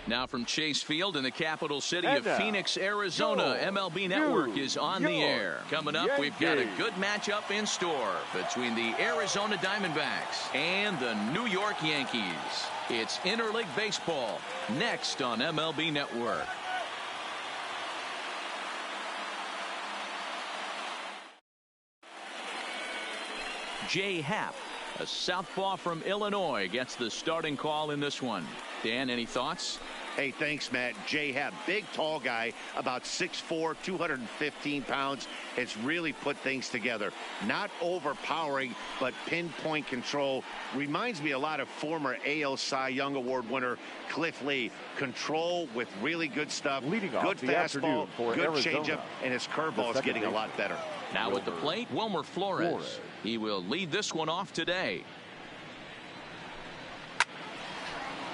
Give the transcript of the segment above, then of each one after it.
Now from Chase Field in the capital city of Phoenix, Arizona, MLB Network is on the air. Coming up, we've got a good matchup in store between the Arizona Diamondbacks and the New York Yankees. It's interleague baseball next on MLB Network. Jay Happ, a southpaw from Illinois, gets the starting call in this one. Dan, any thoughts? Hey, thanks, Matt. Jay Happ, big, tall guy, about 6'4", 215 pounds, has really put things together. Not overpowering, but pinpoint control. Reminds me a lot of former AL Cy Young Award winner Cliff Lee. Control with really good stuff. Leading good off the fastball, good Arizona, changeup, and his curveball is getting a lot better. Now at the plate, Wilmer Flores. He will lead this one off today.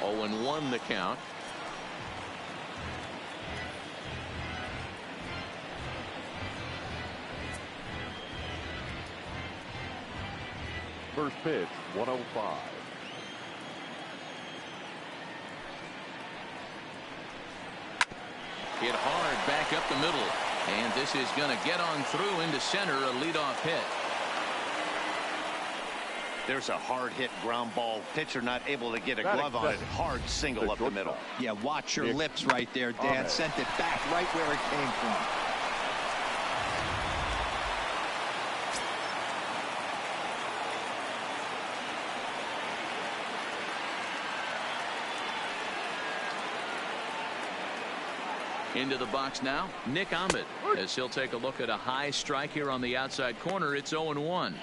0-1 the count. First pitch, 105. Hit hard back up the middle. And this is going to get on through into center, a leadoff hit. There's a hard hit ground ball. Pitcher not able to get a glove on it. Hard single up the middle. Yeah, watch your lips right there, Dan. Sent it back right where it came from. Into the box now, Nick Ahmed, as he'll take a look at a high strike here on the outside corner. It's 0-1.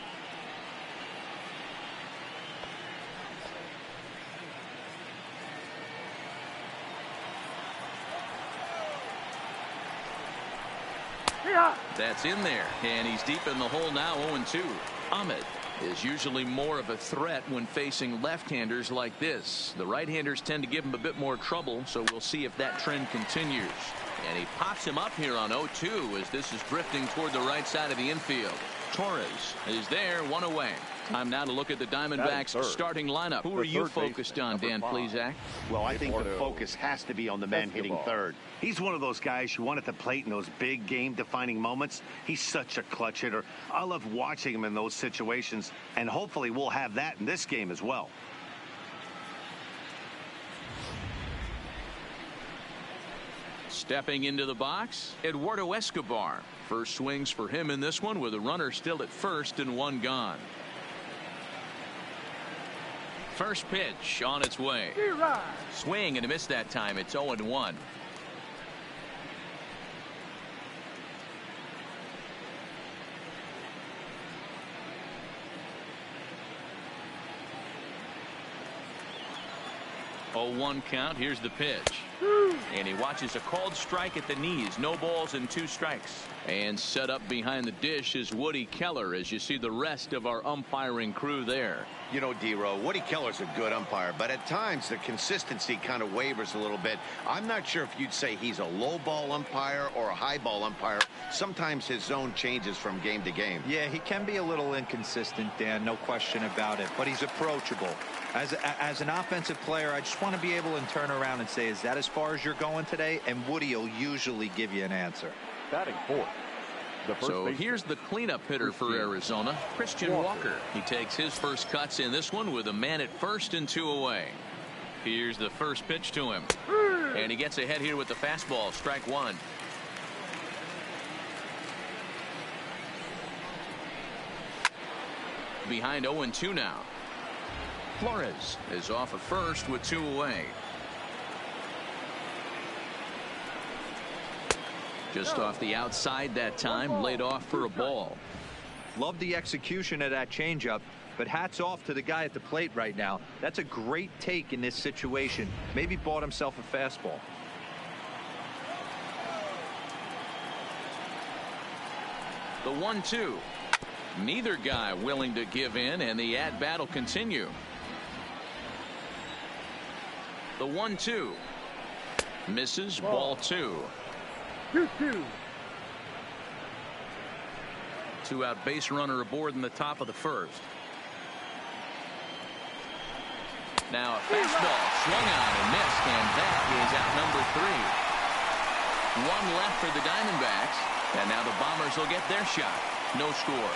That's in there, and he's deep in the hole now. 0-2. Ahmed is usually more of a threat when facing left-handers like this. The right-handers tend to give him a bit more trouble, so we'll see if that trend continues. And he pops him up here on 0-2 as this is drifting toward the right side of the infield. Torres is there, one away. Time now to look at the Diamondbacks starting lineup. Who are you focused on, Dan Plesac? Well, I think the focus has to be on the man hitting third. He's one of those guys you want at the plate in those big game-defining moments. He's such a clutch hitter. I love watching him in those situations, and hopefully we'll have that in this game as well. Stepping into the box, Eduardo Escobar. First swings for him in this one with a runner still at first and one gone. First pitch on its way. Swing and a miss that time. It's 0-1. Oh, 1 count. Here's the pitch. And he watches a called strike at the knees. No balls and 2 strikes. And set up behind the dish is Woody Keller as you see the rest of our umpiring crew there. You know, D-Row, Woody Keller's a good umpire, but at times the consistency kind of wavers a little bit. I'm not sure if you'd say he's a low ball umpire or a high ball umpire. Sometimes his zone changes from game to game. Yeah, he can be a little inconsistent, Dan, no question about it, but he's approachable. As an offensive player, I just want to be able to turn around and say, is that as far as you're going today? And Woody will usually give you an answer. Batting fourth. So here's the cleanup hitter for Arizona, Christian Walker. He takes his first cuts in this one with a man at first and 2 away. Here's the first pitch to him. And he gets ahead here with the fastball. Strike 1. Behind 0-2 now. Flores is off at first with 2 away. Just off the outside that time, laid off for a ball. Love the execution of that changeup, but hats off to the guy at the plate right now. That's a great take in this situation. Maybe bought himself a fastball. The 1-2. Neither guy willing to give in, and the at-bat will continue. The 1-2. Misses, ball 2. 2-2. 2-out base runner aboard in the top of the first. Now a fastball swung on and missed, and that is out number 3. One left for the Diamondbacks, and now the Bombers will get their shot. No score.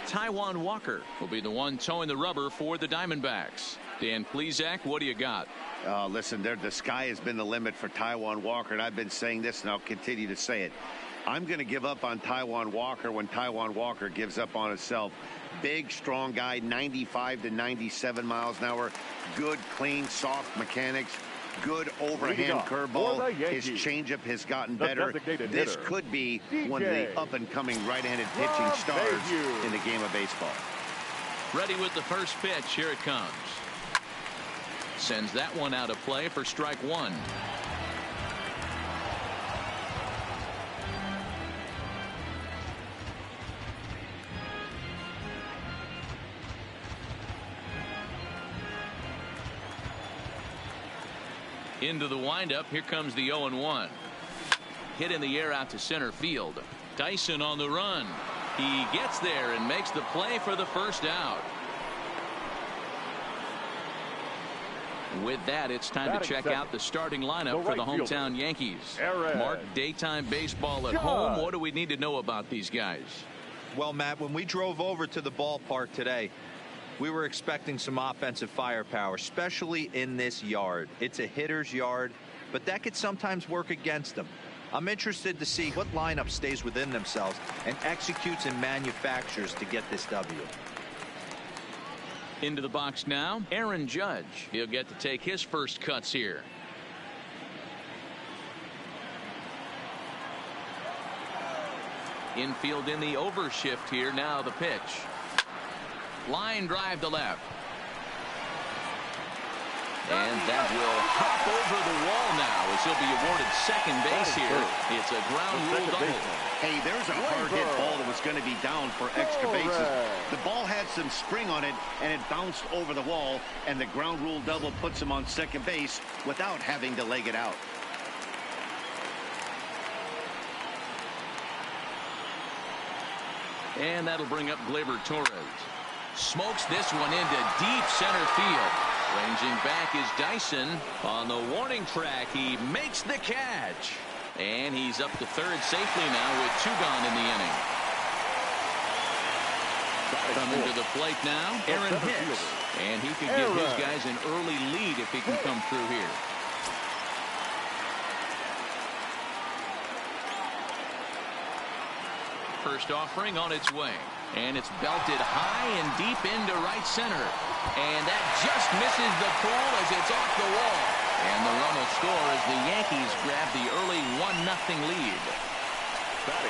Taijuan Walker will be the one towing the rubber for the Diamondbacks. Dan Plesac, what do you got? Listen, the sky has been the limit for Taijuan Walker, and I've been saying this, and I'll continue to say it. I'm going to give up on Taijuan Walker when Taijuan Walker gives up on himself. Big, strong guy, 95 to 97 miles an hour. Good, clean, soft mechanics. Good overhand curveball. His changeup has gotten better. This could be one of the up-and-coming right-handed pitching stars in the game of baseball. Ready with the first pitch. Here it comes. Sends that one out of play for strike 1. Into the windup. Here comes the 0-1. Hit in the air out to center field. Dyson on the run. He gets there and makes the play for the first out. With that, it's time to check out the starting lineup for the hometown Yankees. Mark, daytime baseball at home. What do we need to know about these guys? Well, Matt, when we drove over to the ballpark today, we were expecting some offensive firepower, especially in this yard. It's a hitter's yard, but that could sometimes work against them. I'm interested to see what lineup stays within themselves and executes and manufactures to get this W. Into the box now, Aaron Judge. He'll get to take his first cuts here. Infield in the overshift here. Now the pitch. Line drive to left. And that will hop over the wall now as he'll be awarded second base here. It's a ground rule double. Hey, there's a hard hit ball that was going to be down for extra bases. The ball had some spring on it, and it bounced over the wall, and the ground rule double puts him on second base without having to leg it out. And that'll bring up Gleyber Torres. Smokes this one into deep center field. Ranging back is Dyson. On the warning track, he makes the catch. And he's up to third safely now with 2 gone in the inning. Coming to the plate now, Aaron Hicks. And he could give his guys an early lead if he can come through here. First offering on its way. And it's belted high and deep into right center. And that just misses the pool as it's off the wall. And the run will score as the Yankees grab the early 1-0 lead.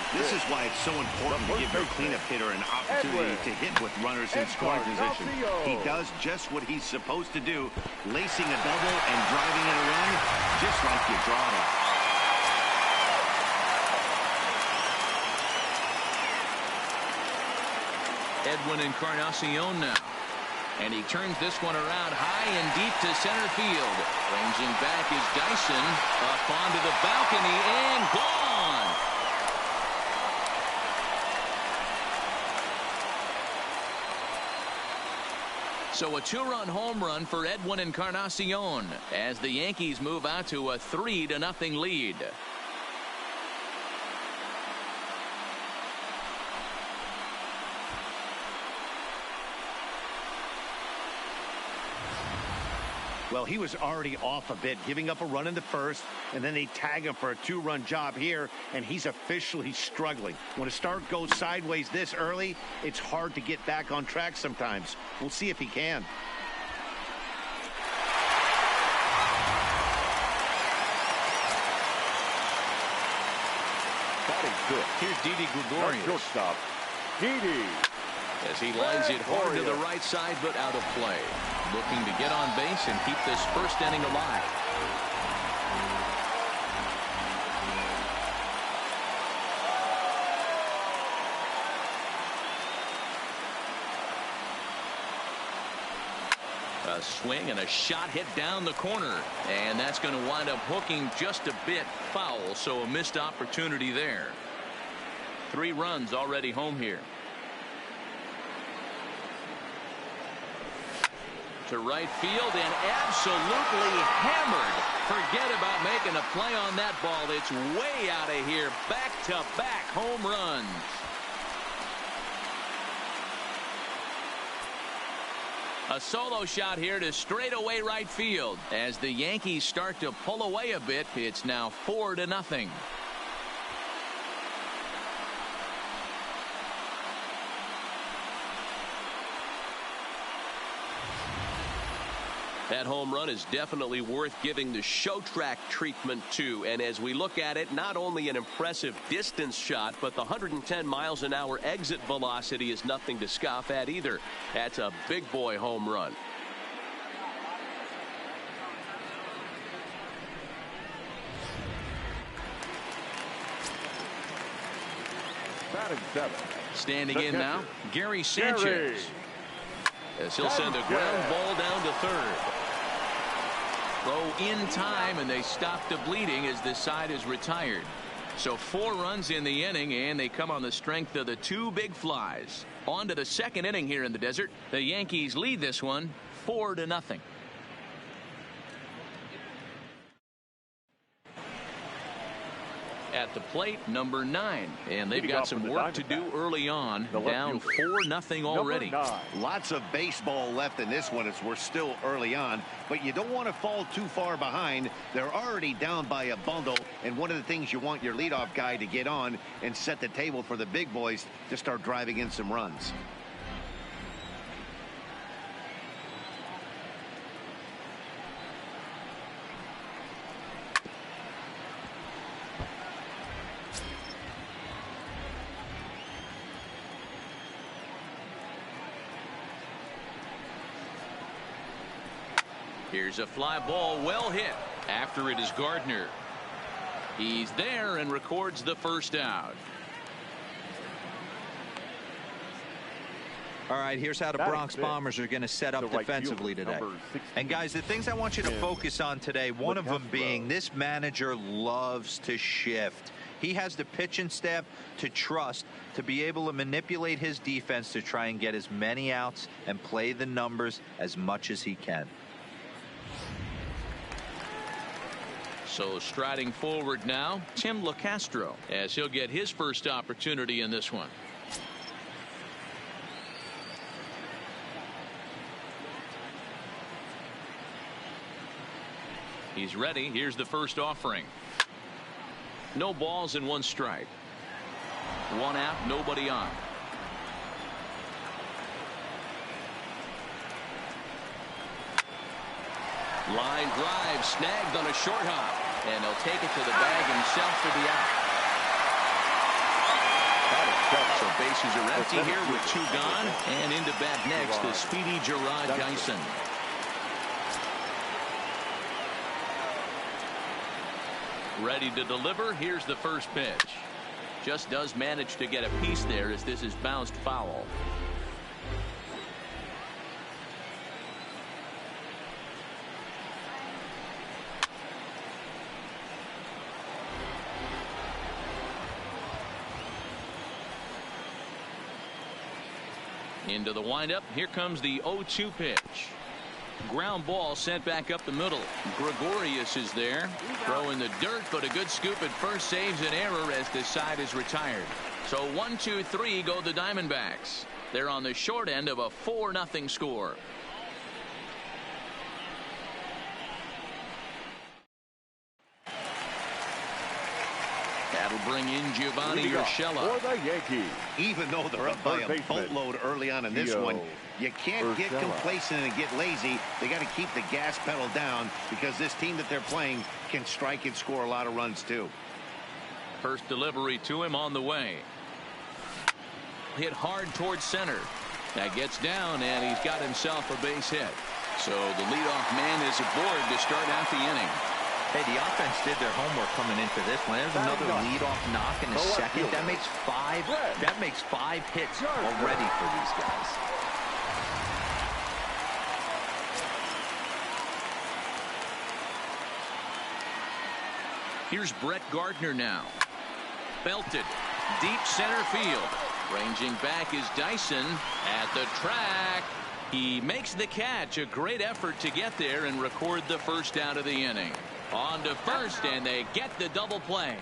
This is why it's so important to give your cleanup hitter an opportunity to hit with runners in scoring position. He does just what he's supposed to do, lacing a double and driving in a run, just like you draw it. Edwin Encarnacion now. And he turns this one around high and deep to center field. Ranging back is Dyson. Up onto the balcony and gone. So a 2-run home run for Edwin Encarnacion as the Yankees move out to a 3-0 lead. Well, he was already off a bit, giving up a run in the first, and then they tag him for a 2-run job here, and he's officially struggling. When a start goes sideways this early, it's hard to get back on track sometimes. We'll see if he can. Here's Didi Gregorius. Shortstop, Didi. As he lines it hard to the right side, but out of play. Looking to get on base and keep this first inning alive. A A swing and a shot hit down the corner, and that's going to wind up hooking just a bit foul, so a missed opportunity there. 3 runs already home here. To right field and absolutely hammered. Forget about making a play on that ball. It's way out of here. Back-to-back home runs. A solo shot here to straightaway right field. As the Yankees start to pull away a bit, it's now 4-0. That home run is definitely worth giving the show track treatment to. And as we look at it, not only an impressive distance shot, but the 110 miles an hour exit velocity is nothing to scoff at either. That's a big boy home run. Batting 7. Standing in now, Gary Sanchez. As he'll send a ground ball down to third. Throw in time, and they stop the bleeding as this side is retired. So 4 runs in the inning, and they come on the strength of the 2 big flies. On to the second inning here in the desert. The Yankees lead this one 4-0. At the plate, number 9, and they've got some work to do early on. Down 4-0 already. Lots of baseball left in this one as we're still early on, but you don't want to fall too far behind. They're already down by a bundle, and one of the things you want your leadoff guy to get on and set the table for the big boys to start driving in some runs. Here's a fly ball, well hit. After it is Gardner. He's there and records the first out. All right, here's how the Bronx Bombers are going to set up defensively today. And guys, the things I want you to focus on today, one of them being this manager loves to shift. He has the pitching staff to trust to be able to manipulate his defense to try and get as many outs and play the numbers as much as he can. So striding forward now, Tim LaCastro, as he'll get his first opportunity in this one. He's ready. Here's the first offering. No balls and 1 strike. 1 out, nobody on. Line drive snagged on a short hop, and he'll take it to the bag himself for the out. So bases are empty here with 2 gone, and into bat next the speedy Gerard Dyson. Ready to deliver. Here's the first pitch. Just does manage to get a piece there as this is bounced foul. Into the windup. Here comes the 0-2 pitch. Ground ball sent back up the middle. Gregorius is there. Throw in the dirt, but a good scoop at first saves an error as this side is retired. So 1-2-3 go the Diamondbacks. They're on the short end of a 4-0 score. That'll bring in Giovanni Urshela. For the Yankees. Even though they're up by a boatload early on in this one, you can't get complacent and get lazy. They got to keep the gas pedal down because this team that they're playing can strike and score a lot of runs too. First delivery to him on the way. Hit hard towards center. That gets down, and he's got himself a base hit. So the leadoff man is aboard to start out the inning. Hey, the offense did their homework coming into this one. There's another leadoff knock in the second. That makes 5 hits already for these guys. Here's Brett Gardner now. Belted. Deep center field. Ranging back is Dyson at the track. He makes the catch. A great effort to get there and record the first out of the inning. On to first, and they get the double play.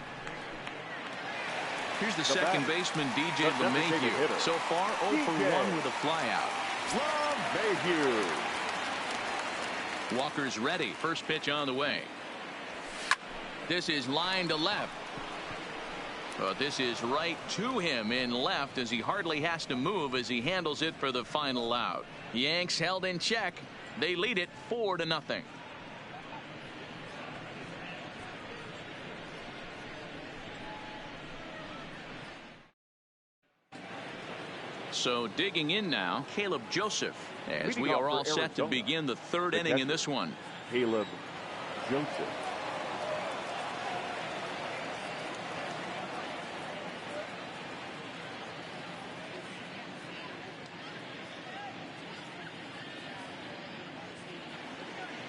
Here's the second baseman, DJ LeMahieu. So far, 0 for 1 with a flyout. Walker's ready. First pitch on the way. This is line to left. But this is right to him in left as he hardly has to move as he handles it for the final out. Yanks held in check. They lead it 4-0. So digging in now, Caleb Joseph, as we are all set to begin the third inning in this one. Caleb Joseph.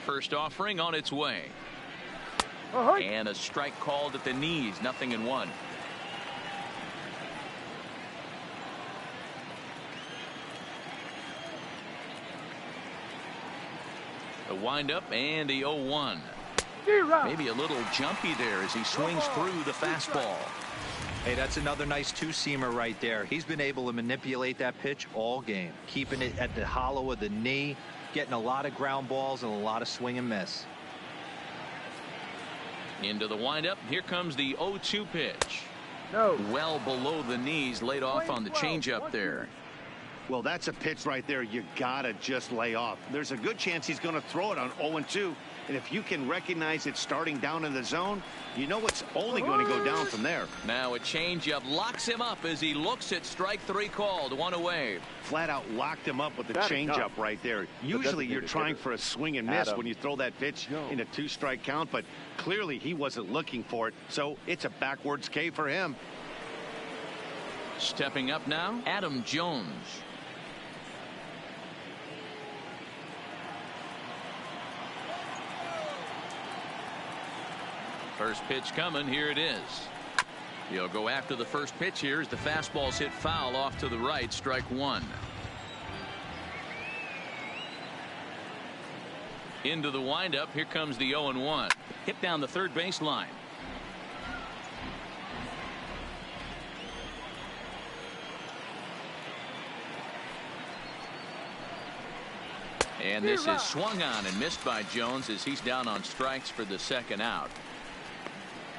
First offering on its way. And a strike called at the knees. 0-1. The windup and the 0-1. Maybe a little jumpy there as he swings through the fastball. Hey, that's another nice two-seamer right there. He's been able to manipulate that pitch all game, keeping it at the hollow of the knee, getting a lot of ground balls and a lot of swing and miss. Into the windup. Here comes the 0-2 pitch. Well below the knees, laid off on the changeup there. Well, that's a pitch right there you gotta just lay off. There's a good chance he's going to throw it on 0-2, and if you can recognize it starting down in the zone, you know it's only going to go down from there. Now a changeup locks him up as he looks at strike 3 called. 1 away. Flat out locked him up with the changeup right there. Usually you're trying for a swing and miss when you throw that pitch in a 2-strike count, but clearly he wasn't looking for it, so it's a backwards K for him. Stepping up now, Adam Jones. First pitch coming. Here it is. He'll go after the first pitch here as the fastball's hit foul off to the right. Strike 1. Into the windup. Here comes the 0-1. Hit down the third baseline. And this is swung on and missed by Jones as he's down on strikes for the second out.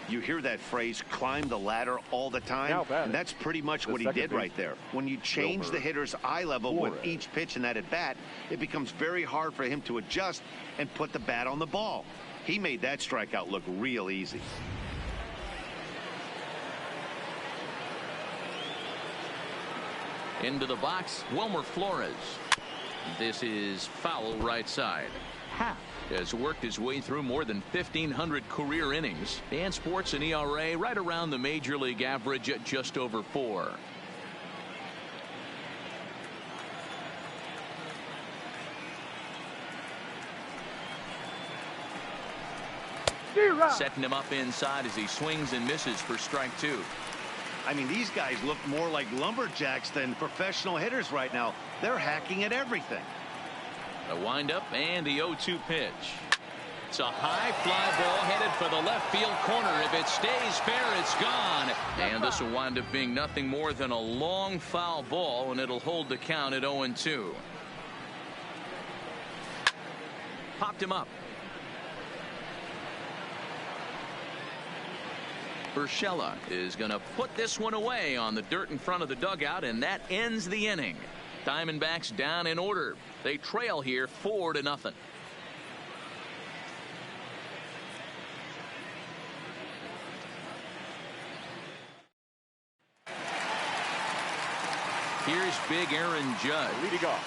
You hear that phrase, climb the ladder, all the time, and that's pretty much what he did right there. When you change the hitter's eye level with each pitch in that at bat, it becomes very hard for him to adjust and put the bat on the ball. He made that strikeout look real easy. Into the box, Wilmer Flores. This is foul right side. Has worked his way through more than 1,500 career innings and sports an ERA right around the major league average at just over 4. Setting him up inside as he swings and misses for strike 2. I mean, these guys look more like lumberjacks than professional hitters right now. They're hacking at everything. The windup and the 0-2 pitch. It's a high fly ball headed for the left field corner. If it stays fair, it's gone. And this will wind up being nothing more than a long foul ball, and it'll hold the count at 0-2. Popped him up. Urshela is going to put this one away on the dirt in front of the dugout, and that ends the inning. Diamondbacks down in order. They trail here 4-0. Here's big Aaron Judge.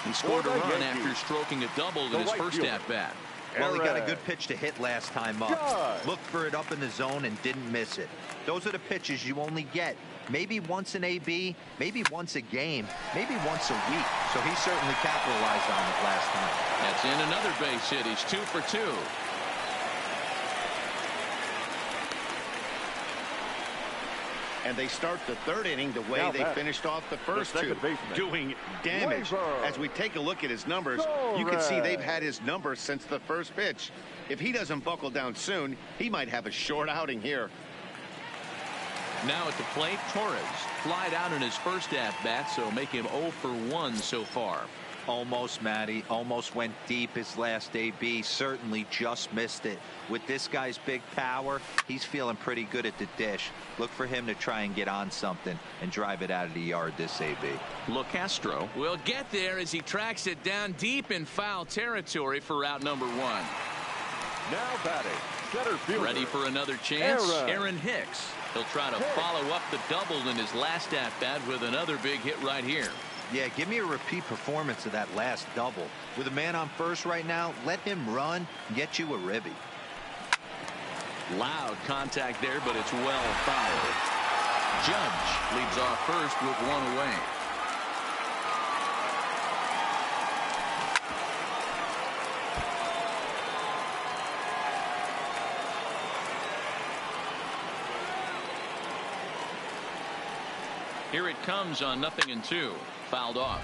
He scored a run after stroking a double in his first at-bat. Well, he got a good pitch to hit last time up. Looked for it up in the zone and didn't miss it. Those are the pitches you only get maybe once an AB, maybe once a game, maybe once a week. So he certainly capitalized on it last time. That's in another base hit. He's 2 for 2. and they start the third inning the way they finished off the first two, doing damage. As we take a look at his numbers, you can see they've had his numbers since the first pitch. If he doesn't buckle down soon, he might have a short outing here. Now at the plate, Torres flied out in his first at-bat, so make him 0 for 1 so far. Almost, Matty. Almost went deep his last AB. Certainly just missed it. With this guy's big power, he's feeling pretty good at the dish. Look for him to try and get on something and drive it out of the yard this AB. LeCastro will get there as he tracks it down deep in foul territory for out number 1. Now batting, center fielder. Ready for another chance, Aaron Hicks. He'll try to follow up the double in his last at-bat with another big hit right here. Yeah, give me a repeat performance of that last double. With a man on first right now, let him run and get you a ribby. Loud contact there, but it's well fouled. Judge leads off first with 1 away. Here it comes on 0-2. Fouled off.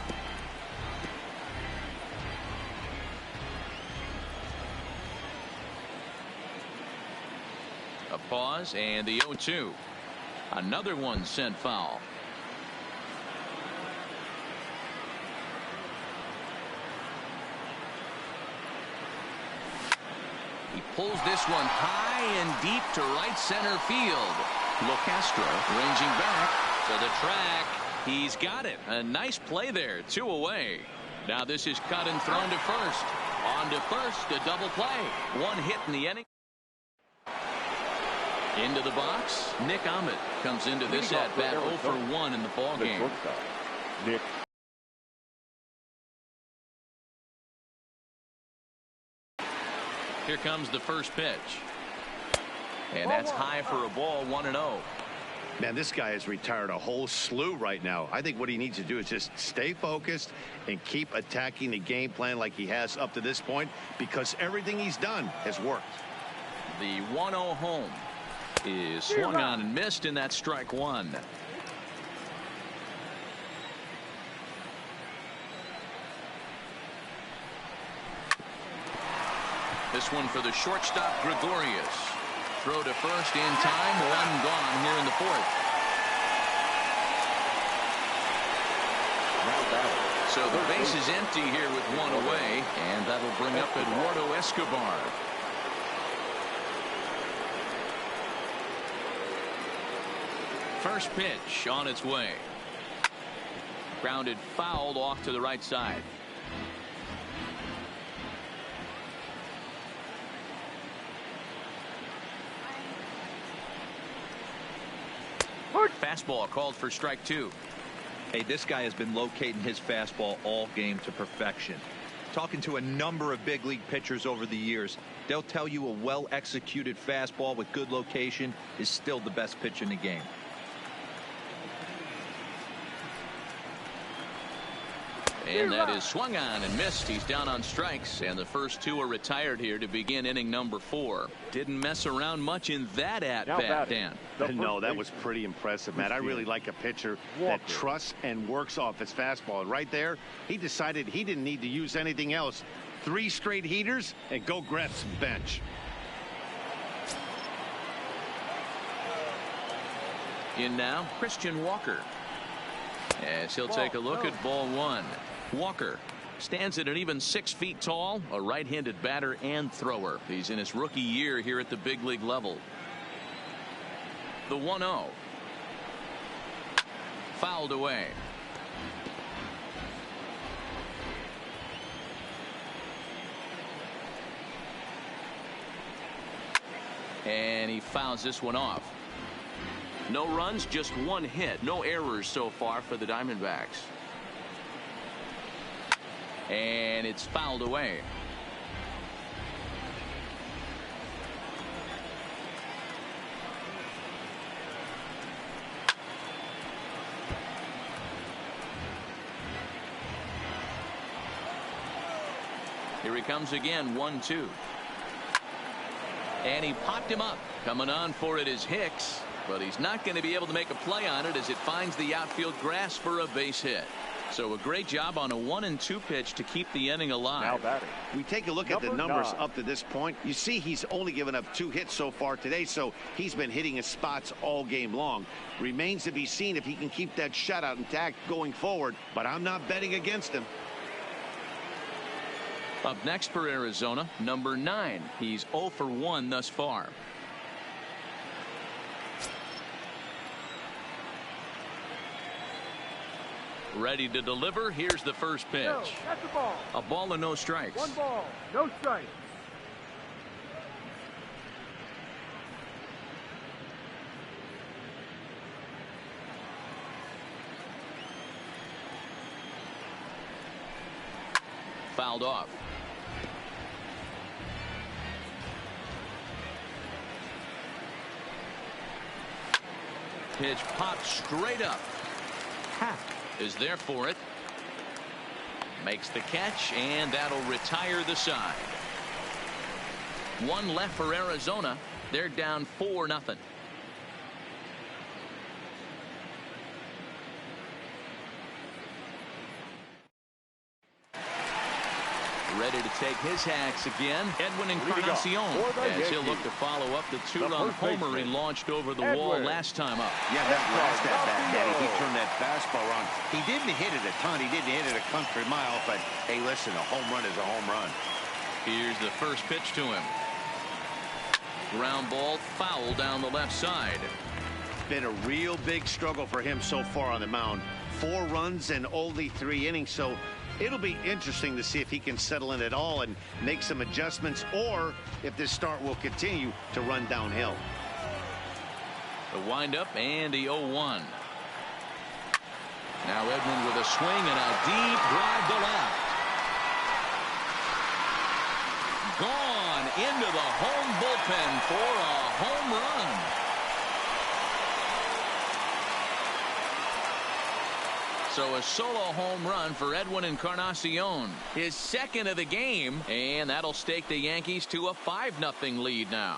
A pause and the 0-2. Another one sent foul. He pulls this one high and deep to right center field. LeCastro ranging back to the track. He's got it. A nice play there. 2 away. Now this is cut and thrown to first. On to first, a double play. 1 hit in the inning. Into the box, Nick Ahmed comes into this at-bat 0 for 1 in the ball game. Nick. Here comes the first pitch. And that's high for a ball, 1-0. Man, this guy has retired a whole slew right now. I think what he needs to do is just stay focused and keep attacking the game plan like he has up to this point, because everything he's done has worked. The 1-0 home is swung on and missed, and that's strike 1. This one for the shortstop, Gregorius. Throw to first in time. 1 gone here in the 4th. So the base is empty here with 1 away, and that'll bring up Eduardo Escobar. First pitch on its way. Grounded fouled off to the right side. Fastball called for strike 2. Hey, this guy has been locating his fastball all game to perfection. Talking to a number of big league pitchers over the years, they'll tell you a well-executed fastball with good location is still the best pitch in the game. And that is swung on and missed. He's down on strikes, and the first 2 are retired here to begin inning number 4. Didn't mess around much in that at-bat, Dan. No, that was pretty impressive, Matt. I really like a pitcher that trusts and works off his fastball. And right there, he decided he didn't need to use anything else. 3 straight heaters and go grab some bench. In now, Christian Walker. As he'll take a look at ball 1. Walker stands at an even 6 feet tall, a right-handed batter and thrower. He's in his rookie year here at the big league level. The 1-0. Fouled away. And he fouls this one off. No runs, just 1 hit. No errors so far for the Diamondbacks. And it's fouled away. Here he comes again, 1-2. And he popped him up. Coming on for it is Hicks. but he's not going to be able to make a play on it as it finds the outfield grass for a base hit. So a great job on a 1-2 pitch to keep the inning alive. Now batting. We take a look at the numbers up to this point. You see he's only given up 2 hits so far today, so he's been hitting his spots all game long. Remains to be seen if he can keep that shutout intact going forward, but I'm not betting against him. Up next for Arizona, number 9. He's 0 for 1 thus far. Ready to deliver. Here's the first pitch. No, that's a ball. A ball and no strikes. 1 ball, no strikes. Fouled off. Pitch popped straight up. Is there for it. Makes the catch, and that'll retire the side. 1 left for Arizona. They're down 4-0. Ready to take his hacks again. Edwin Encarnacion, as he'll look to follow up the 2-run homer he launched over the wall last time up. Yeah, that last at bat, Daddy, he turned that fastball around. He didn't hit it a ton. He didn't hit it a country mile, but hey, listen, a home run is a home run. Here's the first pitch to him. Ground ball foul down the left side. Been a real big struggle for him so far on the mound. 4 runs in only 3 innings, so it'll be interesting to see if he can settle in at all and make some adjustments, or if this start will continue to run downhill. The windup and the 0-1. Now Edwin with a swing and a deep drive to left. Gone into the home bullpen for a home run. So a solo home run for Edwin Encarnacion, his second of the game, and that'll stake the Yankees to a 5-0 lead now.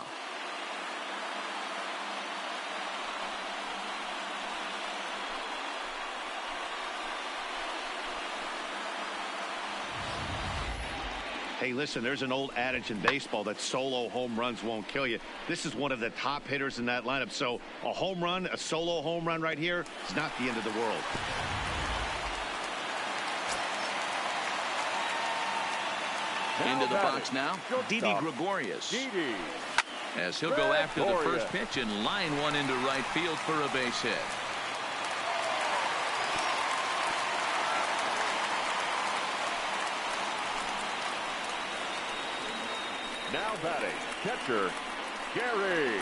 Hey, listen, there's an old adage in baseball that solo home runs won't kill you. This is one of the top hitters in that lineup. So a home run, a solo home run right here is not the end of the world. Into the box now, Didi Gregorius. As he'll go after the first pitch and line one into right field for a base hit. Now batting, catcher, Gary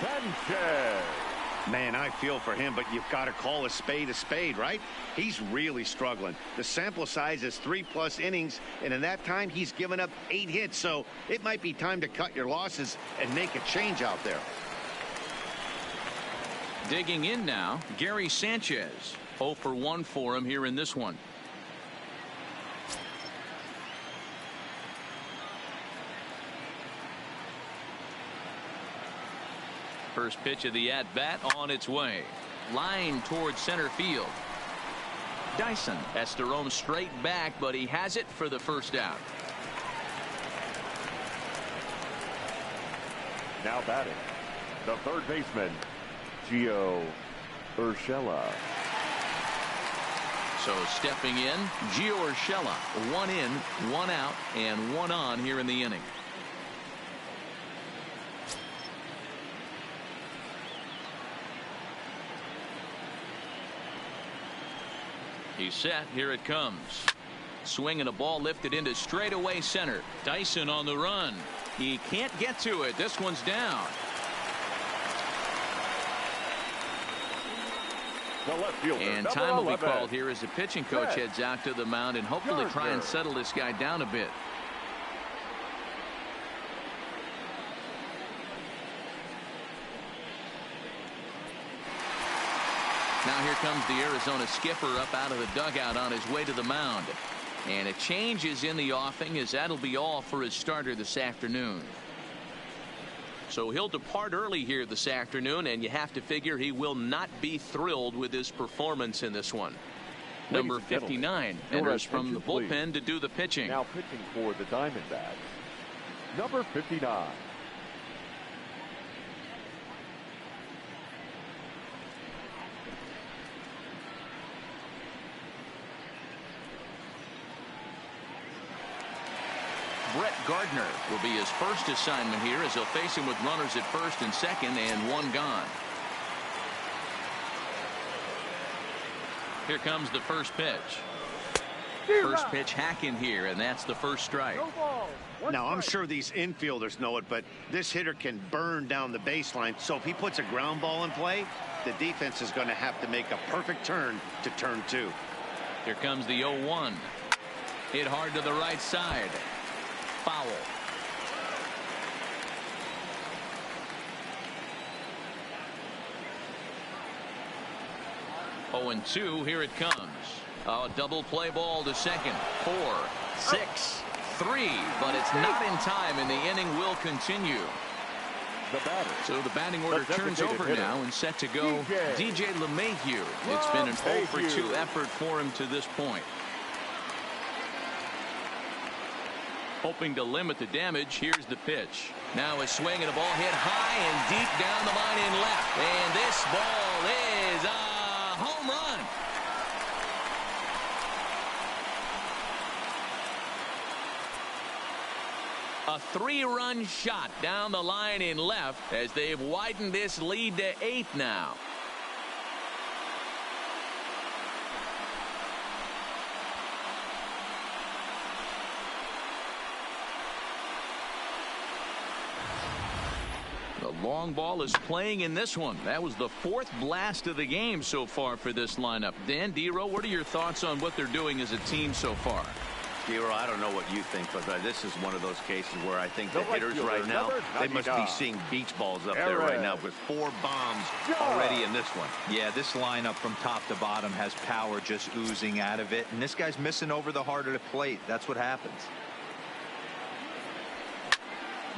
Sanchez. Man, I feel for him, but you've got to call a spade, right? He's really struggling. The sample size is 3+ innings, and in that time, he's given up 8 hits. So it might be time to cut your losses and make a change out there. Digging in now, Gary Sanchez. 0 for 1 for him here in this one. First pitch of the at-bat on its way. Line towards center field. Dyson has to roam straight back, but he has it for the first out. Now batting, the third baseman, Gio Urshela. So stepping in, Gio Urshela. 1 in, 1 out, and 1 on here in the inning. He's set. Here it comes. Swing and a ball lifted into straightaway center. Dyson on the run. He can't get to it. This one's down. The left fielder, and time will be called here as the pitching coach heads out to the mound and hopefully try and settle this guy down a bit. Now here comes the Arizona skipper up out of the dugout on his way to the mound. And a change is in the offing, as that'll be all for his starter this afternoon. So he'll depart early here this afternoon, and you have to figure he will not be thrilled with his performance in this one. Number 59 enters from the bullpen to do the pitching. Now pitching for the Diamondbacks, number 59. Brett Gardner will be his first assignment here as he'll face him with runners at first and second and one gone. Here comes the first pitch. First pitch hack in here, and that's the first strike. Now, I'm sure these infielders know it, but this hitter can burn down the baseline. So if he puts a ground ball in play, the defense is going to have to make a perfect turn to turn two. Here comes the 0-1. Hit hard to the right side. Foul. Oh, and 2. Here it comes. A double play ball to second. 4, 6, 3, but it's not in time, and the inning will continue. The batter. So the batting order turns over now and set to go. DJ LeMahieu. It's been an 0-for-2 effort for him to this point. Hoping to limit the damage. Here's the pitch. Now a swing and a ball hit high and deep down the line in left. And this ball is a home run. A 3-run shot down the line in left as they've widened this lead to 8 now. The long ball is playing in this one. That was the 4th blast of the game so far for this lineup. Dan, D-Row, what are your thoughts on what they're doing as a team so far? D-Row, I don't know what you think, but this is one of those cases where I think the hitters right now, they must be seeing beach balls up there right now with 4 bombs already in this one. Yeah, this lineup from top to bottom has power just oozing out of it, and this guy's missing over the heart of the plate. That's what happens.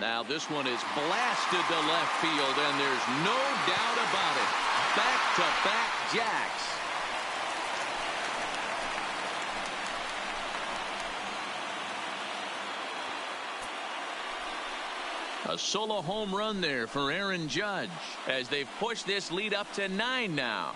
Now this one is blasted to left field, and there's no doubt about it. Back-to-back jacks. A solo home run there for Aaron Judge as they've pushed this lead up to 9 now.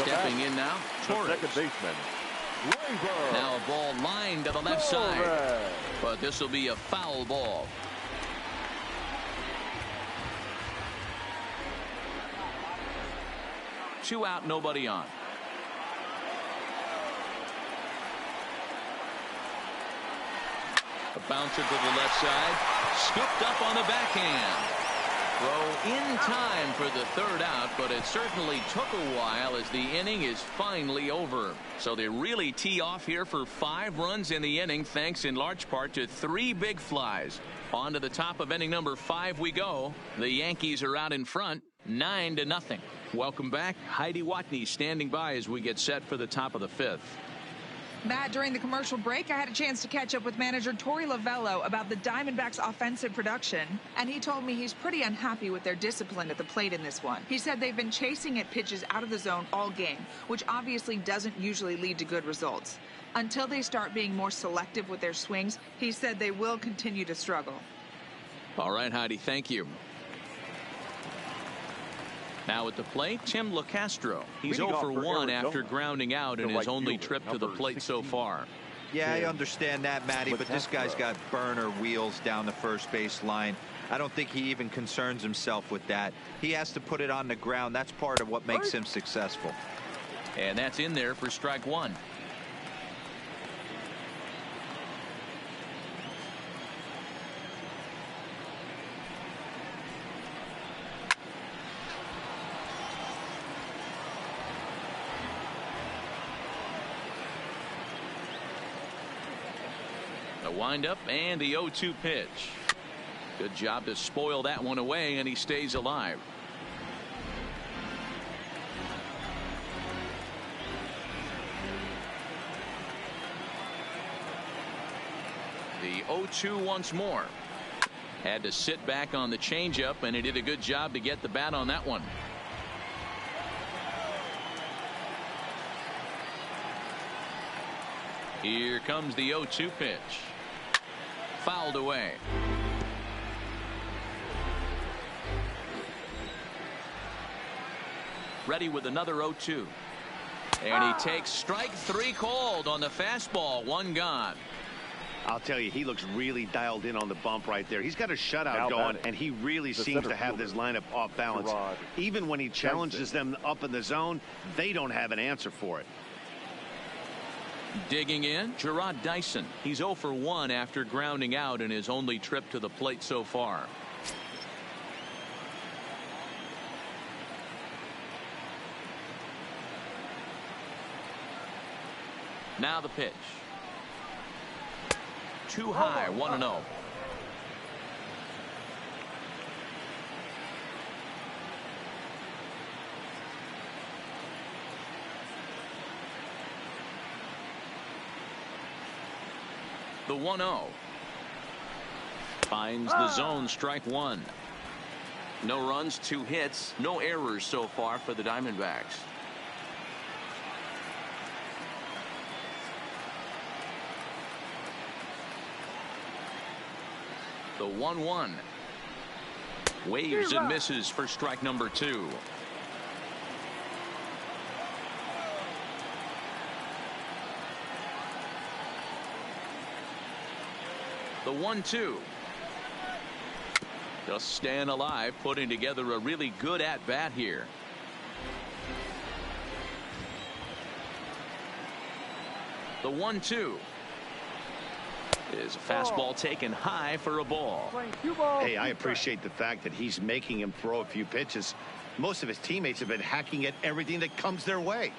Stepping in now, Torres. Second baseman. Now a ball lined to the left side, but this will be a foul ball. Two out, nobody on. A bouncer to the left side, scooped up on the backhand. Throw in time for the 3rd out, but it certainly took a while as the inning is finally over. So they really tee off here for 5 runs in the inning, thanks in large part to 3 big flies. On to the top of inning number 5 we go. The Yankees are out in front, 9-0. Welcome back. Heidi Watney standing by as we get set for the top of the 5th. Matt, during the commercial break, I had a chance to catch up with manager Torey Lovello about the Diamondbacks' offensive production, and he told me he's pretty unhappy with their discipline at the plate in this one. He said they've been chasing at pitches out of the zone all game, which obviously doesn't usually lead to good results. Until they start being more selective with their swings, he said they will continue to struggle. All right, Heidi, thank you. Now at the plate, Tim LeCastro. He's 0 for 1 after grounding out in his only trip to the plate so far. Yeah, I understand that, Matty, but this guy's got burner wheels down the first base line. I don't think he even concerns himself with that. He has to put it on the ground. That's part of what makes him successful. And that's in there for strike 1. The windup and the 0-2 pitch. Good job to spoil that one away, and he stays alive. The 0-2 once more. Had to sit back on the changeup, and he did a good job to get the bat on that one. Here comes the 0-2 pitch. Fouled away. Ready with another 0-2. And he takes strike 3 called on the fastball. 1 gone. I'll tell you, he looks really dialed in on the bump right there. He's got a shutout going, and he really seems to have this lineup off balance. Even when he challenges them up in the zone, they don't have an answer for it. Digging in, Gerard Dyson. He's 0 for 1 after grounding out in his only trip to the plate so far. Now the pitch. Too high, 1-0. The 1-0. Finds the zone, strike 1. No runs, 2 hits, no errors so far for the Diamondbacks. The 1-1. Waves and misses for strike number 2. The 1-2. Just staying alive, putting together a really good at bat here. The 1-2. Is a fastball taken high for a ball. Hey, I appreciate the fact that he's making him throw a few pitches. Most of his teammates have been hacking at everything that comes their way.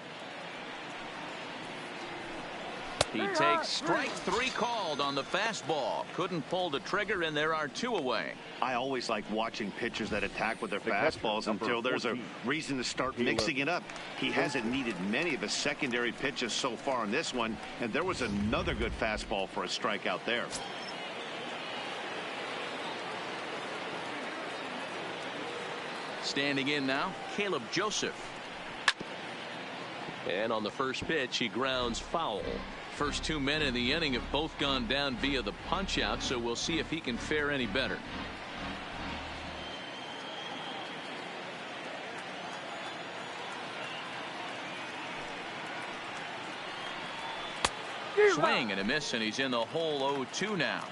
He takes strike 3 called on the fastball. Couldn't pull the trigger, and there are 2 away. I always like watching pitchers that attack with their fastballs until there's a reason to start mixing it up. He hasn't needed many of his secondary pitches so far in this one, and there was another good fastball for a strikeout there. Standing in now, Caleb Joseph. And on the first pitch, he grounds foul. First 2 men in the inning have both gone down via the punch out, so we'll see if he can fare any better. Swing and a miss, and he's in the hole. 0-2 now.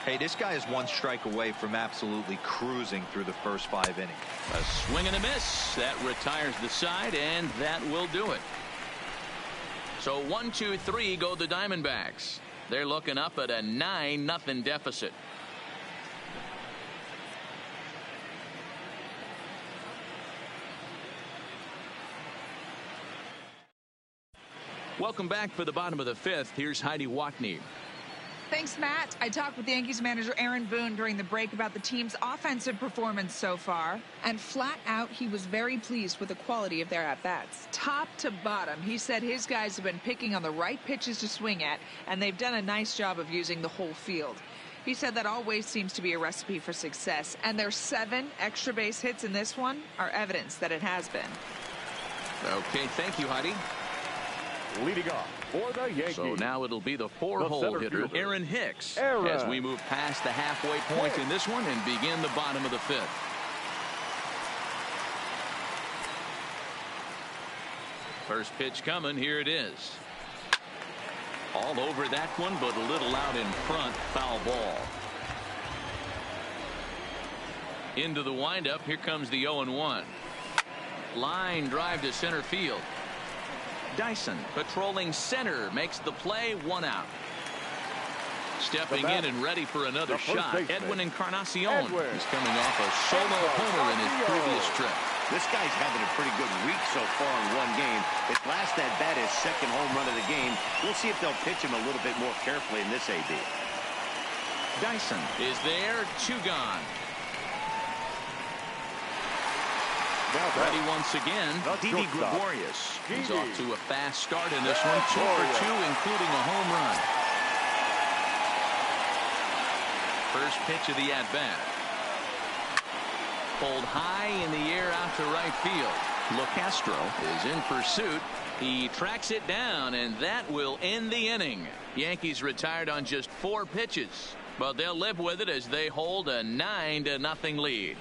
Hey, this guy is 1 strike away from absolutely cruising through the first 5 innings. A swing and a miss. That retires the side, and that will do it. So 1-2-3 go the Diamondbacks. They're looking up at a 9-0 deficit. Welcome back for the bottom of the 5th. Here's Heidi Watney. Thanks, Matt. I talked with Yankees manager Aaron Boone during the break about the team's offensive performance so far. And flat out, he was very pleased with the quality of their at-bats. Top to bottom, he said his guys have been picking on the right pitches to swing at, and they've done a nice job of using the whole field. He said that always seems to be a recipe for success, and their 7 extra base hits in this one are evidence that it has been. Okay, thank you, Heidi. Leading off for the Yankees. So now it'll be the 4-hole hitter, Aaron Hicks, as we move past the halfway point in this one and begin the bottom of the 5th. First pitch coming. Here it is. All over that one, but a little out in front. Foul ball. Into the windup. Here comes the 0-1. Line drive to center field. Dyson patrolling center makes the play. 1 out. Stepping in and ready for another shot, Edwin Encarnacion. He's coming off a solo homer in his previous trip. This guy's having a pretty good week so far in 1 game. His last at bat is 2nd home run of the game. We'll see if they'll pitch him a little bit more carefully in this AB. Dyson is there. 2 gone. Ready once again. Didi Gregorius. He's off to a fast start in this one. 2 for 2, including a home run. First pitch of the at-bat. Pulled high in the air out to right field. LoCastro is in pursuit. He tracks it down, and that will end the inning. Yankees retired on just 4 pitches, but they'll live with it as they hold a 9-0 lead.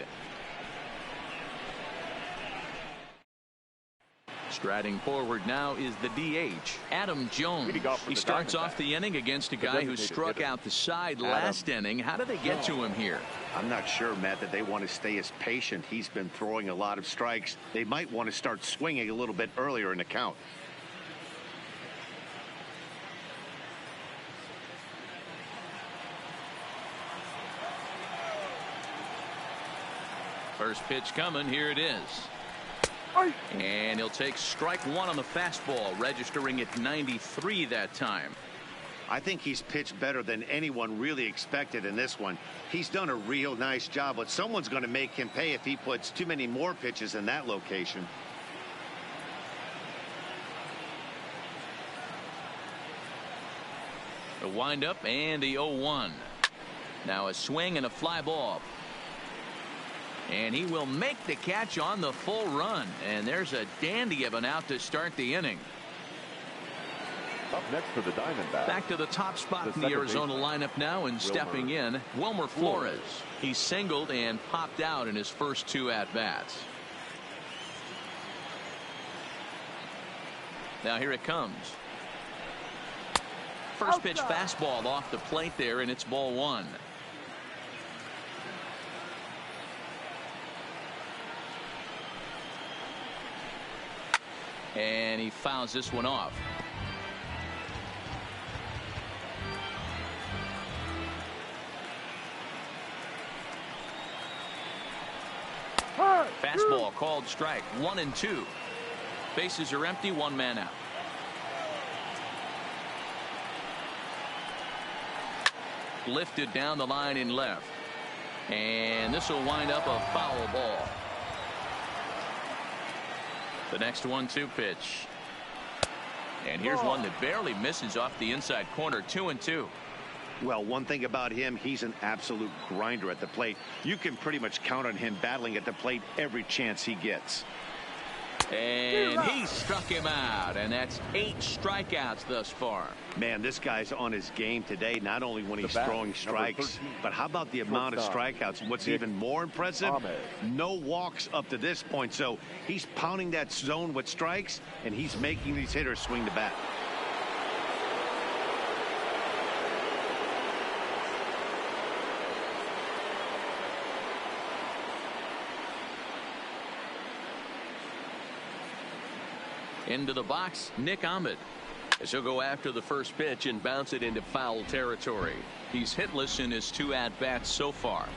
Striding forward now is the DH, Adam Jones. He starts off the inning against a guy who struck out the side last inning. How do they get to him here? I'm not sure, Matt, that they want to stay as patient. He's been throwing a lot of strikes. They might want to start swinging a little bit earlier in the count. First pitch coming. Here it is. And he'll take strike 1 on the fastball, registering at 93 that time. I think he's pitched better than anyone really expected in this one. He's done a real nice job, but someone's going to make him pay if he puts too many more pitches in that location. The windup and the 0-1. Now a swing and a fly ball. And he will make the catch on the full run. And there's a dandy of an out to start the inning. Up next for the Diamondbacks. Back to the top spot in the Arizona lineup now, and stepping in, Wilmer Flores. He singled and popped out in his first 2 at-bats. Now here it comes. First pitch fastball off the plate there, and it's ball 1. And he fouls this one off. Fastball called strike. 1-2. Bases are empty. 1 man out. Lifted down the line in left. And this will wind up a foul ball. The next 1-2 pitch. And here's one that barely misses off the inside corner. 2-2. Well, one thing about him, he's an absolute grinder at the plate. You can pretty much count on him battling at the plate every chance he gets. And he struck him out, and that's 8 strikeouts thus far. Man, this guy's on his game today, not only when he's throwing strikes, but how about the amount of strikeouts? What's even more impressive, no walks up to this point. So he's pounding that zone with strikes, and he's making these hitters swing the bat. Into the box, Nick Ahmed, as he'll go after the first pitch and bounce it into foul territory. He's hitless in his 2 at-bats so far.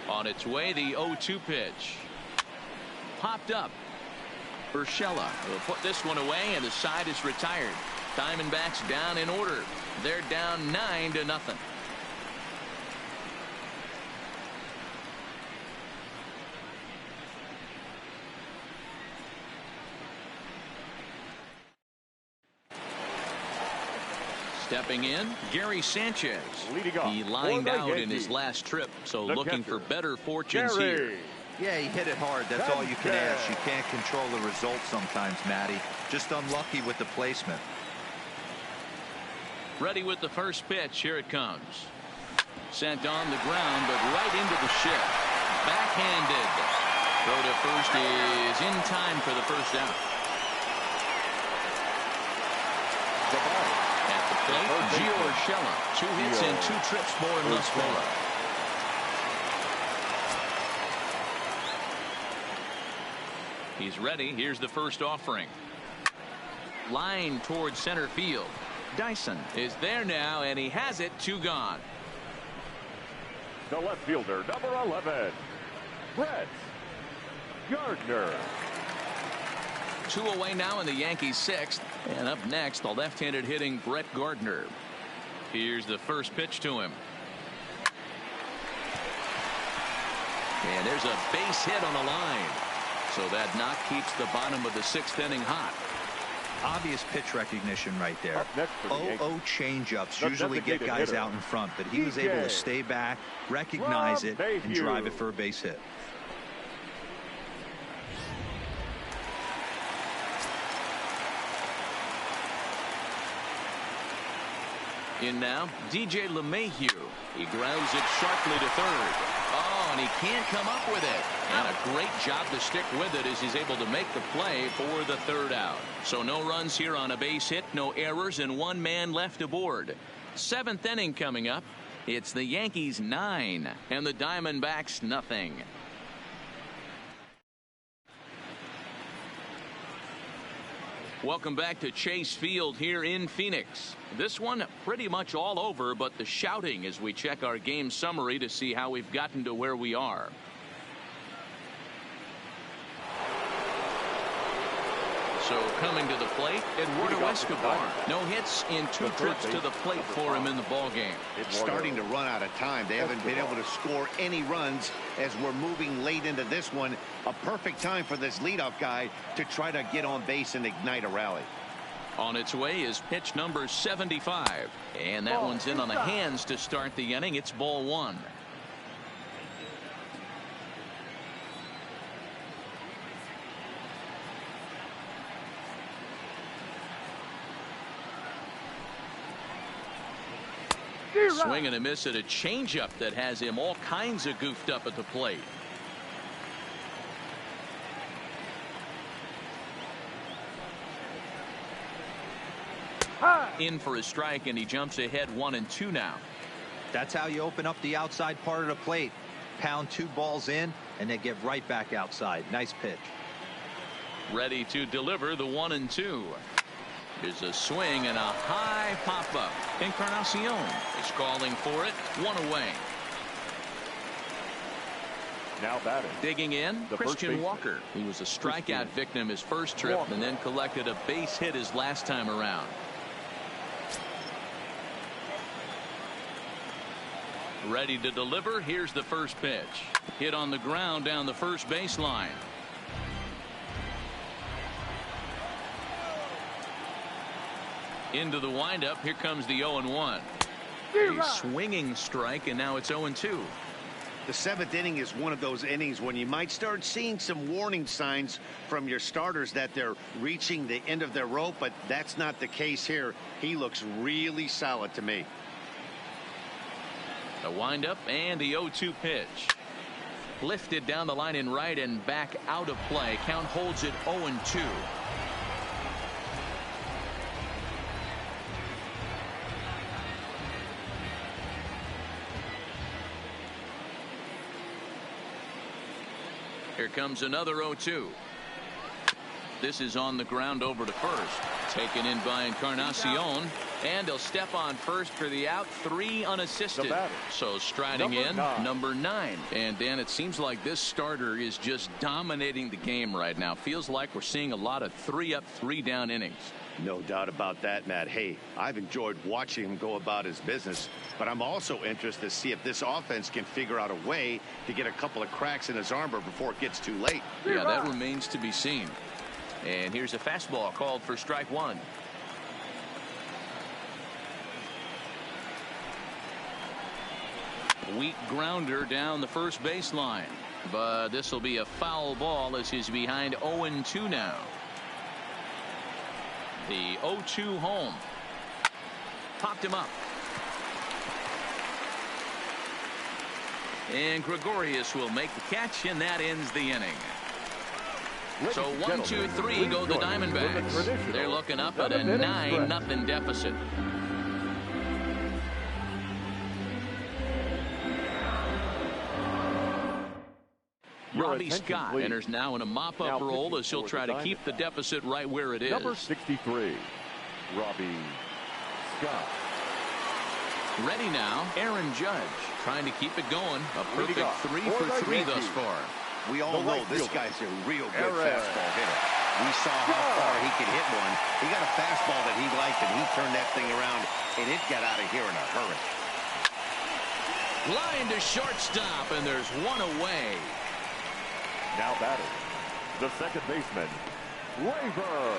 On its way, the 0-2 pitch. Popped up. Urshela will put this one away, and the side is retired. Diamondbacks down in order. They're down 9-0. Stepping in, Gary Sanchez. He lined out in his last trip, so looking for better fortunes here. Yeah, he hit it hard. That's all you can ask. You can't control the result sometimes, Matty. Just unlucky with the placement. Ready with the first pitch. Here it comes. Sent on the ground, but right into the shift. Backhanded. Throw to first is in time for the first out. Gio Urshela, 2 hits and 2 trips for him thus far. He's ready. Here's the first offering. Line towards center field. Dyson is there now, and he has it. 2 gone. The left fielder, number 11, Brett Gardner. 2 away now in the Yankees 6th. And up next, the left-handed hitting Brett Gardner. Here's the first pitch to him. And there's a base hit on the line. So that knock keeps the bottom of the 6th inning hot. Obvious pitch recognition right there. Up next for the 0-0 changeups the usually get designated guys hitter, out in front, but he was able to stay back, recognize it, and drive it for a base hit. In now, DJ LeMahieu. He grounds it sharply to third. Oh, and he can't come up with it. And a great job to stick with it as he's able to make the play for the 3rd out. So no runs here on a base hit, no errors, and 1 man left aboard. 7th inning coming up. It's the Yankees 9 and the Diamondbacks nothing. Welcome back to Chase Field here in Phoenix. This one pretty much all over, but the shouting as we check our game summary to see how we've gotten to where we are. So coming to the plate, Eduardo Escobar. No hits in 2 trips to the plate for him in the ballgame. It's starting to run out of time. They haven't been able to score any runs as we're moving late into this one. A perfect time for this leadoff guy to try to get on base and ignite a rally. On its way is pitch number 75. And that one's in on the hands to start the inning. It's ball 1. Swing and a miss at a changeup that has him all kinds of goofed up at the plate. In for a strike, and he jumps ahead 1-2 now. That's how you open up the outside part of the plate. Pound 2 balls in, and they get right back outside. Nice pitch. Ready to deliver the 1-2. There's a swing and a high pop-up. Encarnacion is calling for it. 1 away. Now batting. Digging in, Christian Walker. He was a strikeout victim his first trip and then collected a base hit his last time around. Ready to deliver. Here's the first pitch. Hit on the ground down the first baseline. Into the windup. Here comes the 0-1. A swinging strike, and now it's 0-2. The 7th inning is one of those innings when you might start seeing some warning signs from your starters that they're reaching the end of their rope, but that's not the case here. He looks really solid to me. A windup and the 0-2 pitch. Lifted down the line in right and back out of play. Count holds it 0-2. Here comes another 0-2. This is on the ground over to first. Taken in by Encarnacion. And he'll step on first for the out. 3 unassisted. So striding in, number 9. And Dan, it seems like this starter is just dominating the game right now. Feels like we're seeing a lot of 3-up, 3-down innings. No doubt about that, Matt. Hey, I've enjoyed watching him go about his business, but I'm also interested to see if this offense can figure out a way to get a couple of cracks in his armor before it gets too late. Yeah, that remains to be seen. And here's a fastball called for strike 1. Weak grounder down the first baseline, but this will be a foul ball as he's behind 0-2 now. The 0-2 home. Popped him up. And Gregorius will make the catch, and that ends the inning. So 1, 2, 3 go the Diamondbacks. They're looking up at a 9-0 deficit. Robbie Scott enters now in a mop-up role as he'll try to keep the deficit right where it is. Number 63, Robbie Scott. Ready now, Aaron Judge trying to keep it going. A perfect 3 for 3 thus far. We all know this guy's a real good fastball hitter. We saw how far he could hit one. He got a fastball that he liked, and he turned that thing around, and it got out of here in a hurry. Line to shortstop, and there's one away. Now batting, the second baseman, Waver.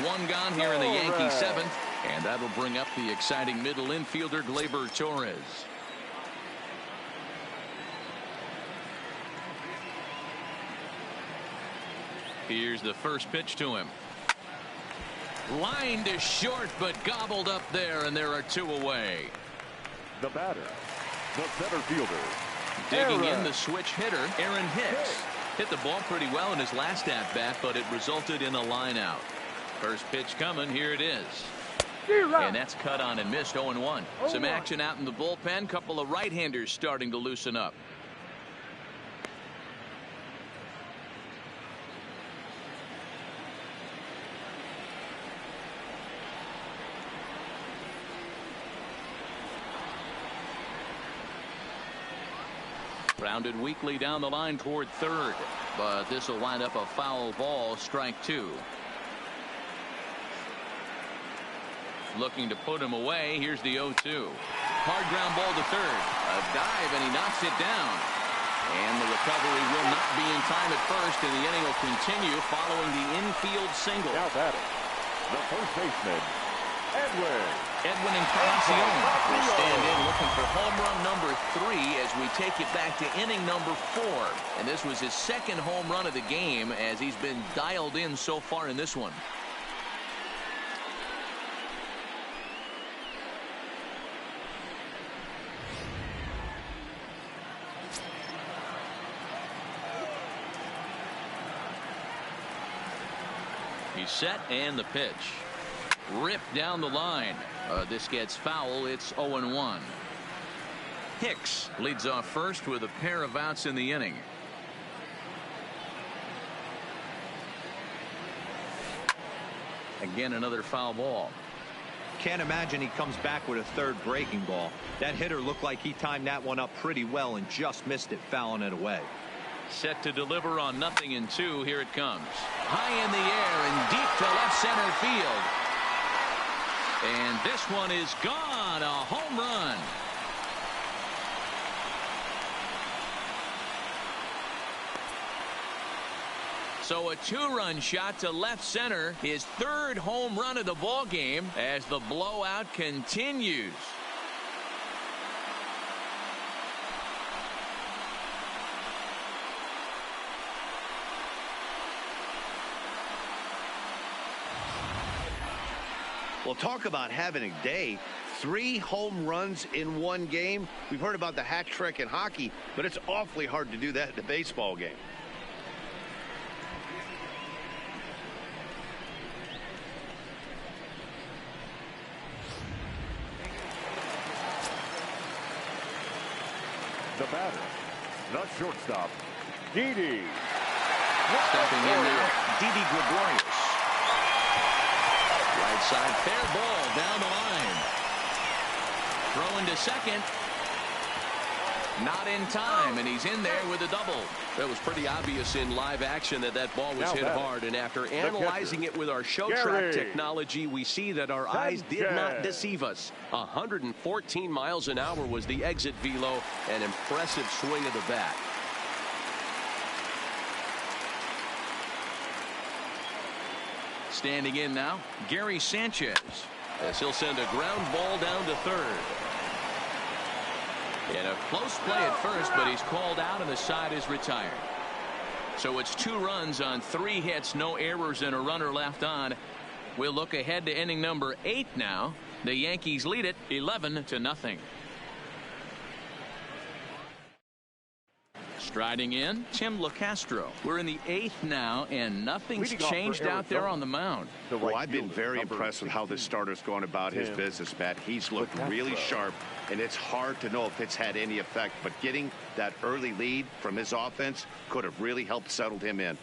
One gone here in the Yankee seventh, and that'll bring up the exciting middle infielder Gleyber Torres. Here's the first pitch to him. Line to short, but gobbled up there, and there are 2 away. The batter, the center fielder, Digging in the switch hitter, Aaron Hicks. Hit the ball pretty well in his last at-bat, but it resulted in a line out. First pitch coming, here it is. And that's cut on and missed. 0-1. Some action out in the bullpen. Couple of right-handers starting to loosen up. Grounded weakly down the line toward third, but this will wind up a foul ball. Strike 2. Looking to put him away. Here's the 0-2. Hard ground ball to third. A dive, and he knocks it down. And the recovery will not be in time at first, and the inning will continue following the infield single. Now batting, the first baseman, Edwin Encarnacion will stand in looking for home run number 3 as we take it back to inning number 4. And this was his second home run of the game as he's been dialed in so far in this one. He's set, and the pitch. Ripped down the line. This gets foul. It's 0-1. Hicks leads off first with a pair of outs in the inning. Again, another foul ball. Can't imagine he comes back with a third breaking ball. That hitter looked like he timed that one up pretty well and just missed it, fouling it away. Set to deliver on 0-2. Here it comes. High in the air and deep to left center field. And this one is gone. A home run. So a 2-run shot to left center. His third home run of the ball game as the blowout continues. Well, talk about having a day. 3 home runs in one game. We've heard about the hat trick in hockey, but it's awfully hard to do that in a baseball game. the batter, the shortstop, Didi. Stepping in now, Didi Gregorius. Right side, fair ball down the line. Throwing to second. Not in time, and he's in there with a double. That was pretty obvious in live action that that ball was hit hard, and after analyzing it with our show track technology, we see that our eyes did not deceive us. 114 miles an hour was the exit velo, an impressive swing of the bat. Standing in now, Gary Sanchez, as he'll send a ground ball down to third. And a close play at first, but he's called out and the side is retired. So it's 2 runs on 3 hits, no errors, and a runner left on. We'll look ahead to inning number 8 now. The Yankees lead it 11-0. Striding in, Tim LaCastro. We're in the 8th now, and nothing's changed out there on the mound. Well, I've been very impressed with how this starter's going about his business, Matt. He's looked really sharp. and it's hard to know if it's had any effect, but getting that early lead from his offense could have really helped settle him in.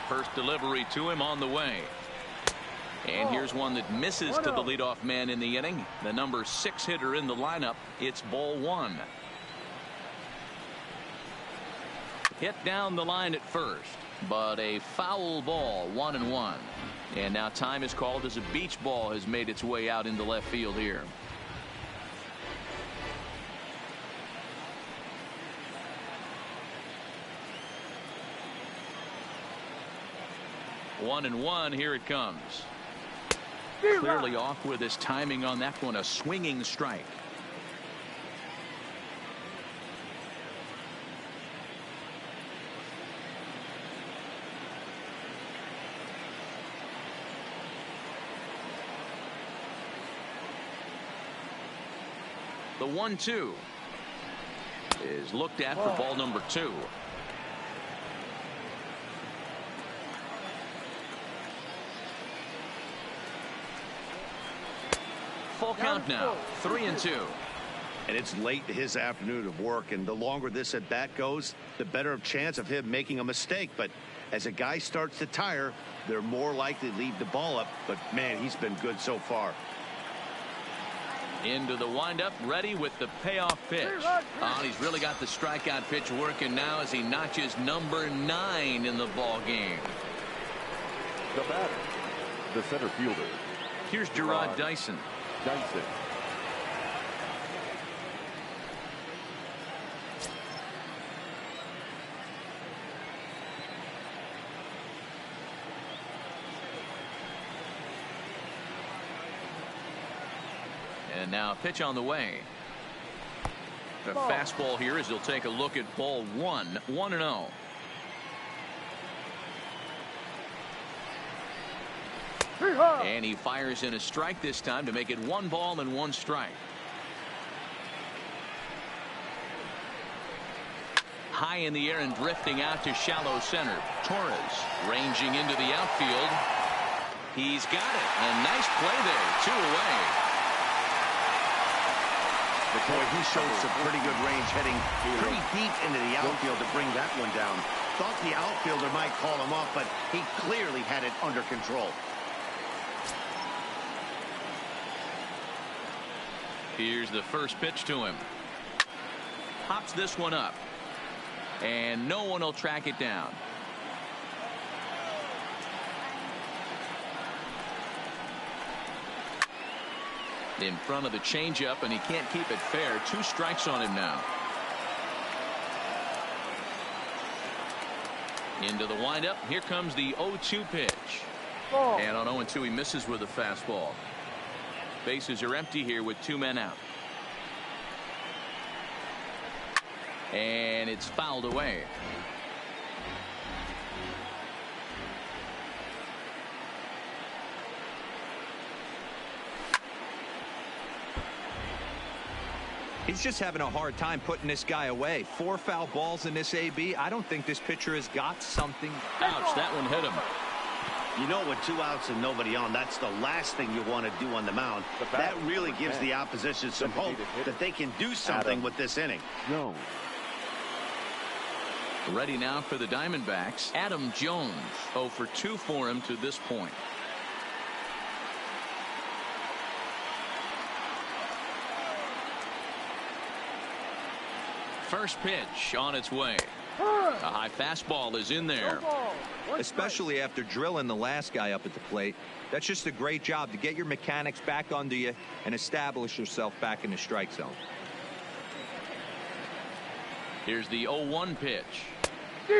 First delivery to him on the way. And here's one that misses to the leadoff man in the inning. The number 6 hitter in the lineup. It's ball 1. Hit down the line at first, but a foul ball, 1-1. And now time is called as a beach ball has made its way out into left field here. One and one, here it comes. Clearly off with his timing on that one, a swinging strike. The 1-2 is looked at for ball number 2. Full count now, 3-2. And it's late in his afternoon of work, and the longer this at bat goes, the better of chance of him making a mistake. But as a guy starts to tire, they're more likely to leave the ball up. But man, he's been good so far. Into the windup, ready with the payoff pitch. Oh, he's really got the strikeout pitch working now as he notches number 9 in the ball game. The batter, the center fielder. Here's Gerard Dyson. And now a pitch on the way. The fastball here as he'll take a look at ball 1, 1-0. And he fires in a strike this time to make it 1 ball and 1 strike. High in the air and drifting out to shallow center. Torres ranging into the outfield. He's got it. A nice play there. 2 away. Boy, he showed some pretty good range heading pretty deep into the outfield to bring that one down. Thought the outfielder might call him off, but he clearly had it under control. Here's the first pitch to him. Pops this one up. And no one will track it down. In front of the changeup, and he can't keep it fair. 2 strikes on him now. Into the windup. Here comes the 0-2 pitch. And on 0-2 he misses with a fastball. Bases are empty here with 2 men out. And it's fouled away. He's just having a hard time putting this guy away. 4 foul balls in this AB. I don't think this pitcher has got something. Ouch, that one hit him. You know, with 2 outs and nobody on, that's the last thing you want to do on the mound. That really gives the opposition some hope that they can do something with this inning. Ready now for the Diamondbacks. Adam Jones, 0 for 2 for him to this point. First pitch on its way. A high fastball is in there. Especially after drilling the last guy up at the plate. That's just a great job to get your mechanics back under you and establish yourself back in the strike zone. Here's the 0-1 pitch.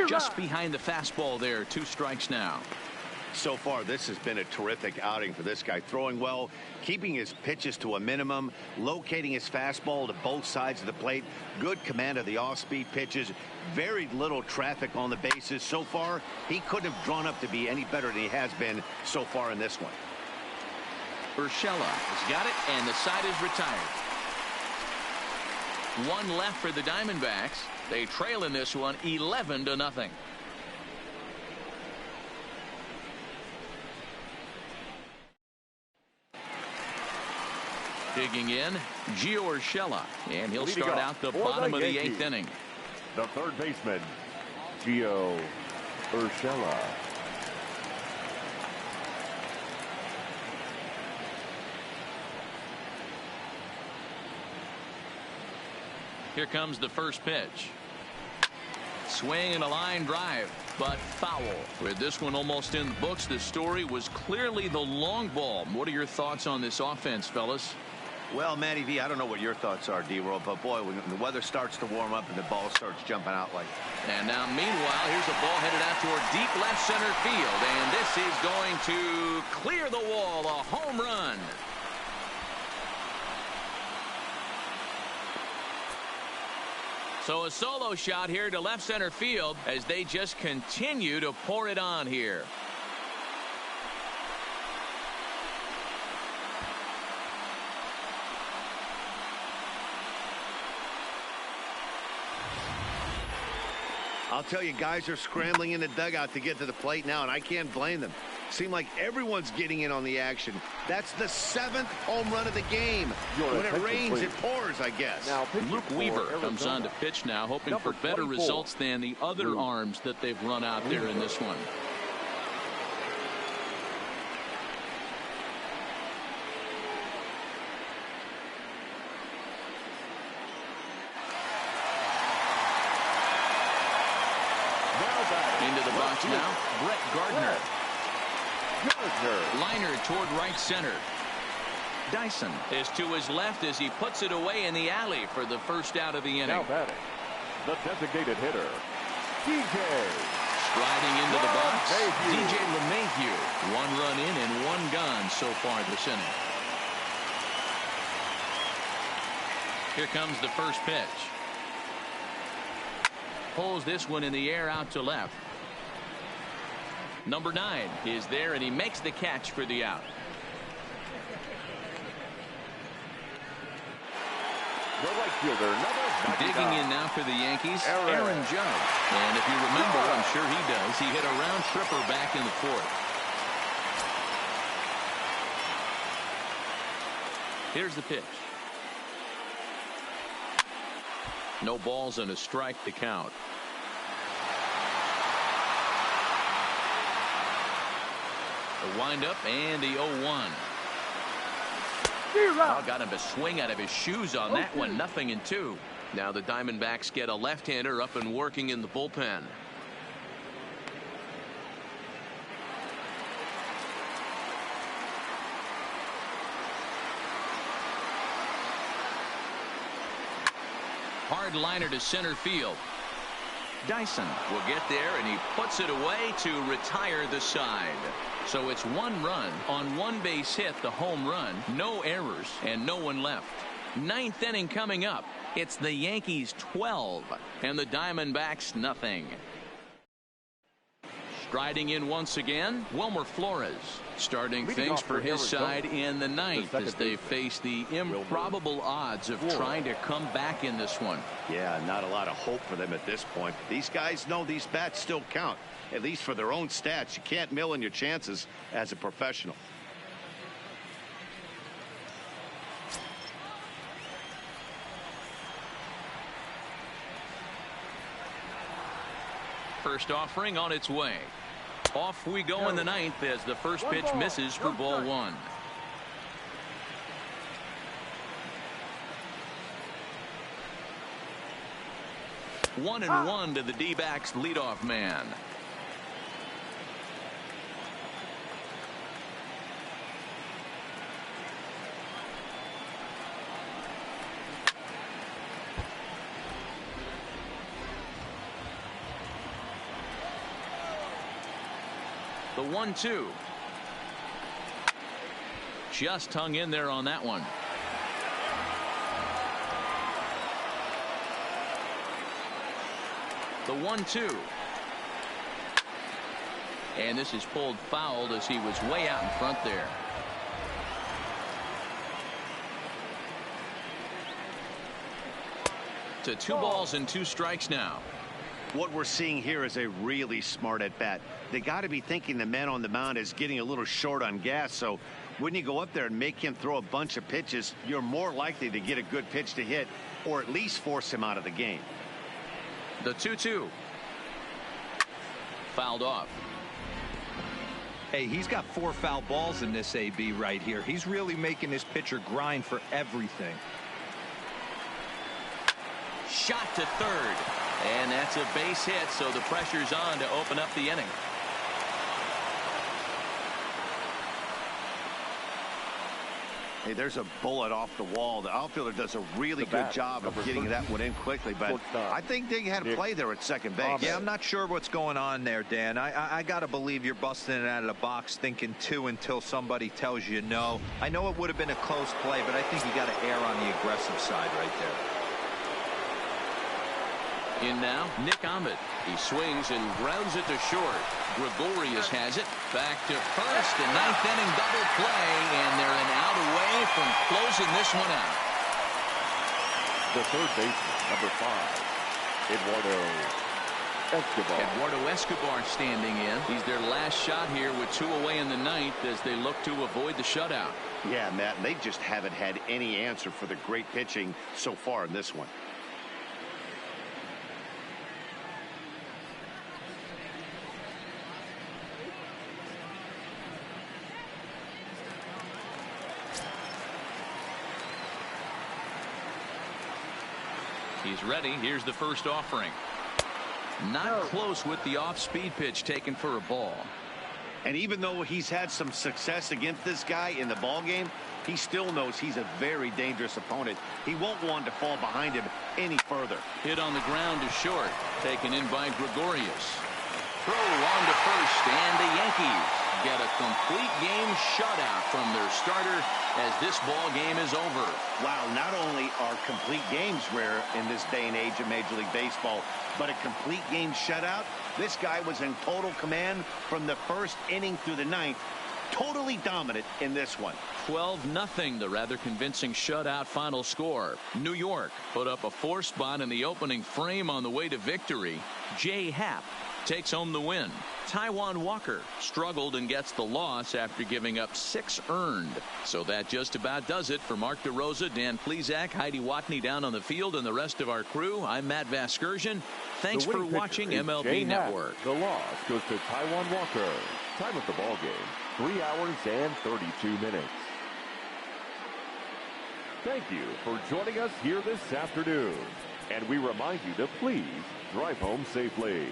Just behind the fastball there. 2 strikes now. So far, this has been a terrific outing for this guy. Throwing well, keeping his pitches to a minimum, locating his fastball to both sides of the plate. Good command of the off-speed pitches. Very little traffic on the bases. So far, he couldn't have drawn up to be any better than he has been so far in this one. Urshela has got it, and the side is retired. 1 left for the Diamondbacks. They trail in this one 11-0. Digging in, Gio Urshela, and he'll Leading start off out the for bottom the of the Yankees, 8th inning. the third baseman, Gio Urshela. Here comes the first pitch. Swing and a line drive, but foul. With this one almost in the books, the story was clearly the long ball. What are your thoughts on this offense, fellas? Well, Matty V, I don't know what your thoughts are, D-Roll, but boy, when the weather starts to warm up and the ball starts jumping out like. And now, meanwhile, here's a ball headed out toward deep left center field, and this is going to clear the wall, a home run. So a solo shot here to left center field as they just continue to pour it on here. I'll tell you, guys are scrambling in the dugout to get to the plate now, and I can't blame them. Seems like everyone's getting in on the action. That's the 7th home run of the game. When it rains, it pours, I guess. Now, Luke Weaver comes on to pitch now, hoping for better results than the other arms that they've run out there in this one. Into the box now, Brett Gardner. Liner toward right center. Dyson is to his left as he puts it away in the alley for the first out of the inning. Now batting, the designated hitter, DJ. Striding into the box, DJ LeMahieu. 1 run in and 1 gone so far this inning. Here comes the first pitch. Pulls this one in the air out to left. Number 9 is there, and he makes the catch for the out. The right fielder, number 99. Digging in now for the Yankees, Aaron Judge. And if you remember, I'm sure he does, he hit a round tripper back in the 4th. Here's the pitch. No balls and a strike to count. The windup and the 0-1. Oh, got him to swing out of his shoes on that one. 0-2. Now the Diamondbacks get a left-hander up and working in the bullpen. Hard liner to center field. Dyson will get there, and he puts it away to retire the side. So it's 1 run on 1 base hit, the home run, no errors, and no one left. 9th inning coming up. It's the Yankees 12 and the Diamondbacks nothing. Striding in once again, Wilmer Flores, starting things for his side in the 9th as they face the improbable odds of trying to come back in this one. Yeah, not a lot of hope for them at this point. These guys know these bats still count, at least for their own stats. You can't mill in your chances as a professional. First offering on its way. Off we go in the 9th as the first pitch misses for ball 1. One and 1 to the D-backs leadoff man. The 1-2. Just hung in there on that one. The 1-2. And this is pulled fouled as he was way out in front there. To 2 balls and 2 strikes now. What we're seeing here is a really smart at bat. They got to be thinking the man on the mound is getting a little short on gas. So when you go up there and make him throw a bunch of pitches, you're more likely to get a good pitch to hit or at least force him out of the game. The 2-2. Fouled off. Hey, he's got 4 foul balls in this AB right here. He's really making this pitcher grind for everything. Shot to third. And that's a base hit, so the pressure's on to open up the inning. Hey, there's a bullet off the wall. The outfielder does a really good job of getting that one in quickly, but I think they had a play there at second base. Yeah, I'm not sure what's going on there, Dan. I got to believe you're busting it out of the box thinking 2 until somebody tells you no. I know it would have been a close play, but I think you got to err on the aggressive side right there. In now, Nick Ahmed. He swings and grounds it to short. Gregorius has it. Back to first. A 9th inning double play, and they're an out away from closing this one out. The third baseman, number 5, Eduardo Escobar. Eduardo Escobar standing in. He's their last shot here with 2 away in the 9th as they look to avoid the shutout. Yeah, Matt, they just haven't had any answer for the great pitching so far in this one. He's ready. Here's the first offering. Not close with the off-speed pitch taken for a ball. And even though he's had some success against this guy in the ball game, he still knows he's a very dangerous opponent. He won't want to fall behind him any further. Hit on the ground to short. Taken in by Gregorius. Throw on to first, and the Yankees get a complete game shutout from their starter as this ball game is over. Wow, not only are complete games rare in this day and age of Major League Baseball, but a complete game shutout. This guy was in total command from the first inning through the 9th. Totally dominant in this one. 12-0, the rather convincing shutout final score. New York put up a 4 spot in the opening frame on the way to victory. Jay Happ takes home the win. Taijuan Walker struggled and gets the loss after giving up 6 earned. So that just about does it for Mark DeRosa, Dan Plesac, Heidi Watney down on the field, and the rest of our crew. I'm Matt Vasgersian. Thanks for watching MLB Network. The loss goes to Taijuan Walker. Time of the ball game, 3 hours and 32 minutes. Thank you for joining us here this afternoon. And we remind you to please drive home safely.